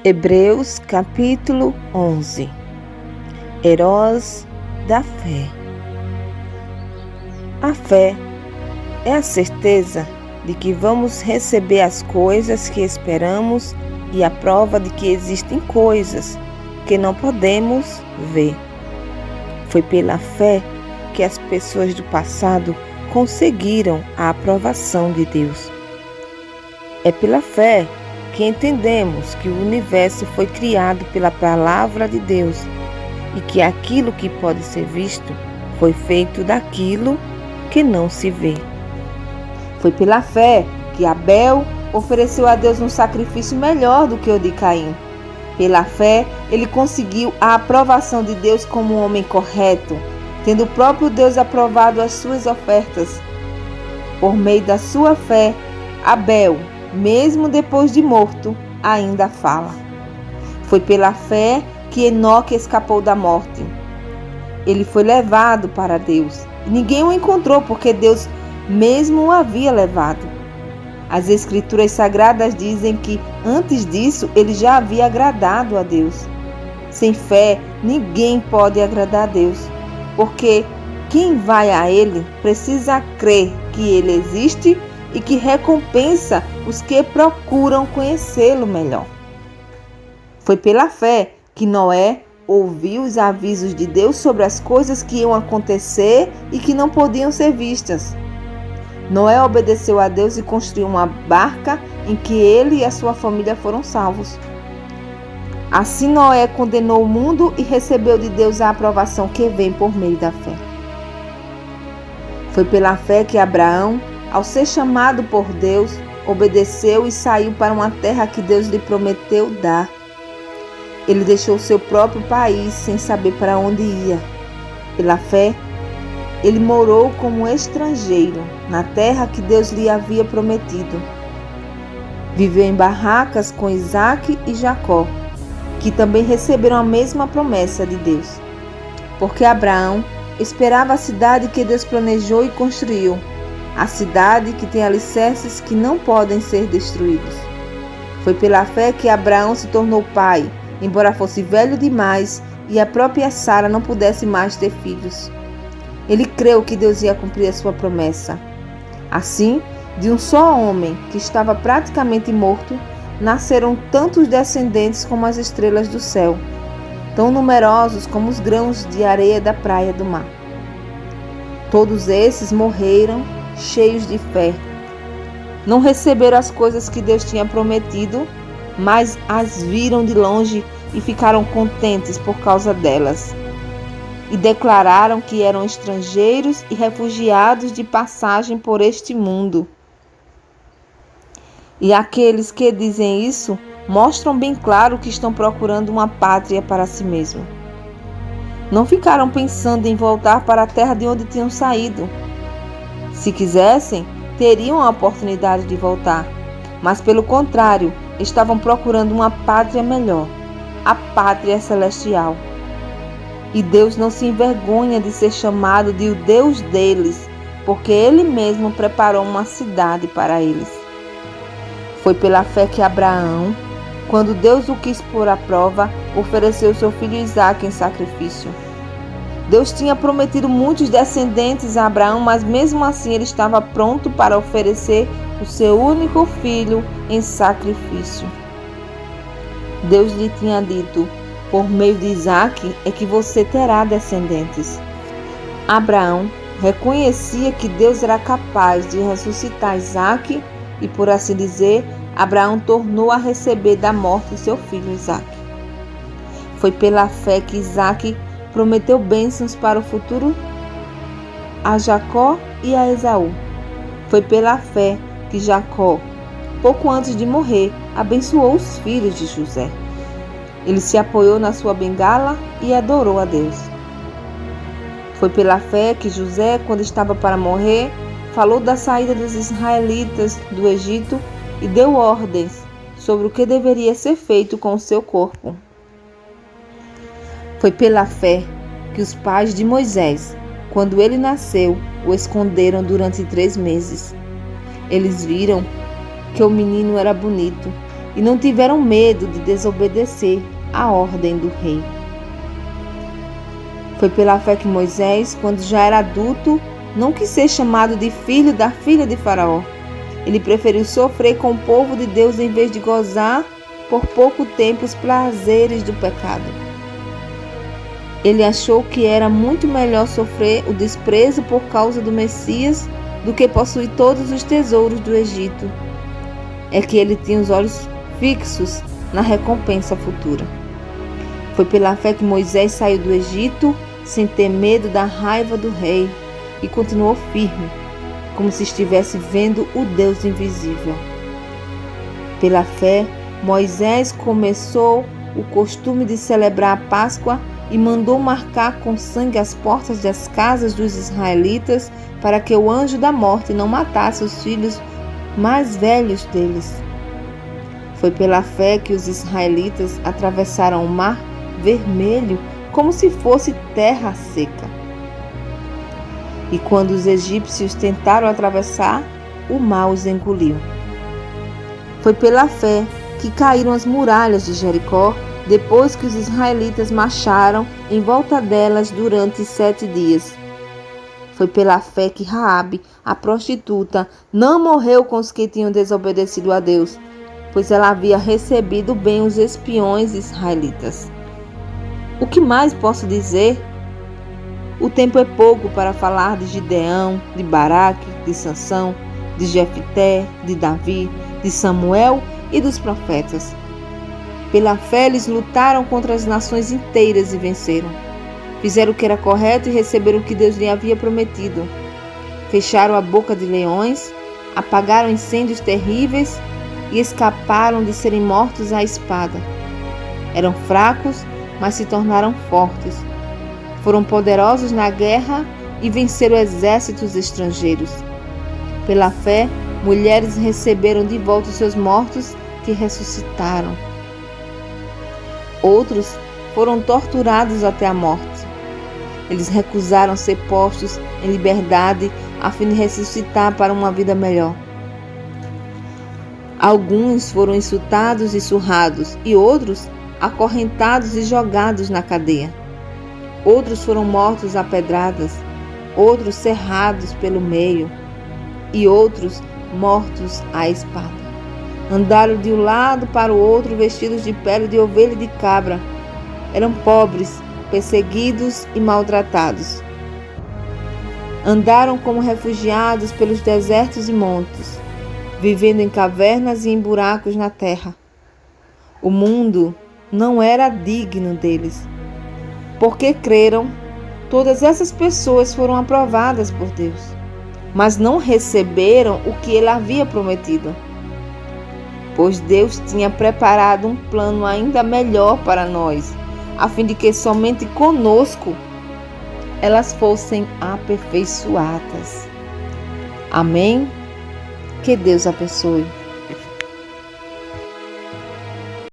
Hebreus capítulo 11. Heróis da fé. A fé é a certeza de que vamos receber as coisas que esperamos e a prova de que existem coisas que não podemos ver. Foi pela fé que as pessoas do passado conseguiram a aprovação de Deus. É pela fé que entendemos que o universo foi criado pela palavra de Deus e que aquilo que pode ser visto foi feito daquilo que não se vê. Foi pela fé que Abel ofereceu a Deus um sacrifício melhor do que o de Caim. Pela fé, ele conseguiu a aprovação de Deus como um homem correto, tendo o próprio Deus aprovado as suas ofertas. Por meio da sua fé, Abel, mesmo depois de morto, ainda fala. Foi pela fé que Enoque escapou da morte. Ele foi levado para Deus. Ninguém o encontrou porque Deus mesmo o havia levado. As Escrituras Sagradas dizem que, antes disso, ele já havia agradado a Deus. Sem fé, ninguém pode agradar a Deus, porque quem vai a Ele precisa crer que Ele existe e que recompensa os que procuram conhecê-lo melhor. Foi pela fé que Noé ouviu os avisos de Deus sobre as coisas que iam acontecer e que não podiam ser vistas. Noé obedeceu a Deus e construiu uma barca em que ele e a sua família foram salvos. Assim Noé condenou o mundo e recebeu de Deus a aprovação que vem por meio da fé. Foi pela fé que Abraão, ao ser chamado por Deus, obedeceu e saiu para uma terra que Deus lhe prometeu dar. Ele deixou seu próprio país sem saber para onde ia. Pela fé, ele morou como estrangeiro na terra que Deus lhe havia prometido. Viveu em barracas com Isaque e Jacó, que também receberam a mesma promessa de Deus. Porque Abraão esperava a cidade que Deus planejou e construiu, a cidade que tem alicerces que não podem ser destruídos. Foi pela fé que Abraão se tornou pai, embora fosse velho demais e a própria Sara não pudesse mais ter filhos. Ele creu que Deus ia cumprir a sua promessa. Assim, de um só homem, que estava praticamente morto, nasceram tantos descendentes como as estrelas do céu, tão numerosos como os grãos de areia da praia do mar. Todos esses morreram cheios de fé. Não receberam as coisas que Deus tinha prometido, mas as viram de longe e ficaram contentes por causa delas. E declararam que eram estrangeiros e refugiados de passagem por este mundo. E aqueles que dizem isso mostram bem claro que estão procurando uma pátria para si mesmos. Não ficaram pensando em voltar para a terra de onde tinham saído. Se quisessem, teriam a oportunidade de voltar, mas pelo contrário, estavam procurando uma pátria melhor, a pátria celestial. E Deus não se envergonha de ser chamado de o Deus deles, porque Ele mesmo preparou uma cidade para eles. Foi pela fé que Abraão, quando Deus o quis pôr à prova, ofereceu seu filho Isaque em sacrifício. Deus tinha prometido muitos descendentes a Abraão, mas mesmo assim ele estava pronto para oferecer o seu único filho em sacrifício. Deus lhe tinha dito: por meio de Isaque é que você terá descendentes. Abraão reconhecia que Deus era capaz de ressuscitar Isaque e, por assim dizer, Abraão tornou a receber da morte seu filho Isaque. Foi pela fé que Isaque prometeu bênçãos para o futuro a Jacó e a Esaú. Foi pela fé que Jacó, pouco antes de morrer, abençoou os filhos de José. Ele se apoiou na sua bengala e adorou a Deus. Foi pela fé que José, quando estava para morrer, falou da saída dos israelitas do Egito e deu ordens sobre o que deveria ser feito com o seu corpo. Foi pela fé que os pais de Moisés, quando ele nasceu, o esconderam durante 3 meses. Eles viram que o menino era bonito e não tiveram medo de desobedecer a ordem do rei. Foi pela fé que Moisés, quando já era adulto, não quis ser chamado de filho da filha de Faraó. Ele preferiu sofrer com o povo de Deus em vez de gozar por pouco tempo os prazeres do pecado. Ele achou que era muito melhor sofrer o desprezo por causa do Messias do que possuir todos os tesouros do Egito. É que ele tinha os olhos fixos na recompensa futura. Foi pela fé que Moisés saiu do Egito sem ter medo da raiva do rei e continuou firme, como se estivesse vendo o Deus invisível. Pela fé, Moisés começou o costume de celebrar a Páscoa e mandou marcar com sangue as portas das casas dos israelitas para que o anjo da morte não matasse os filhos mais velhos deles. Foi pela fé que os israelitas atravessaram o Mar Vermelho como se fosse terra seca. E quando os egípcios tentaram atravessar, o mar os engoliu. Foi pela fé que caíram as muralhas de Jericó depois que os israelitas marcharam em volta delas durante 7 dias. Foi pela fé que Raabe, a prostituta, não morreu com os que tinham desobedecido a Deus, pois ela havia recebido bem os espiões israelitas. O que mais posso dizer? O tempo é pouco para falar de Gideão, de Baraque, de Sansão, de Jefté, de Davi, de Samuel e dos profetas. Pela fé eles lutaram contra as nações inteiras e venceram. Fizeram o que era correto e receberam o que Deus lhe havia prometido. Fecharam a boca de leões, apagaram incêndios terríveis e escaparam de serem mortos à espada. Eram fracos, mas se tornaram fortes. Foram poderosos na guerra e venceram exércitos estrangeiros. Pela fé, mulheres receberam de volta os seus mortos que ressuscitaram. Outros foram torturados até a morte. Eles recusaram ser postos em liberdade a fim de ressuscitar para uma vida melhor. Alguns foram insultados e surrados, e outros acorrentados e jogados na cadeia. Outros foram mortos a pedradas, outros serrados pelo meio, e outros mortos à espada. Andaram de um lado para o outro vestidos de pele de ovelha e de cabra. Eram pobres, perseguidos e maltratados. Andaram como refugiados pelos desertos e montes, vivendo em cavernas e em buracos na terra. O mundo não era digno deles. Porque creram, todas essas pessoas foram aprovadas por Deus, mas não receberam o que Ele havia prometido. Pois Deus tinha preparado um plano ainda melhor para nós, a fim de que somente conosco elas fossem aperfeiçoadas. Amém? Que Deus abençoe.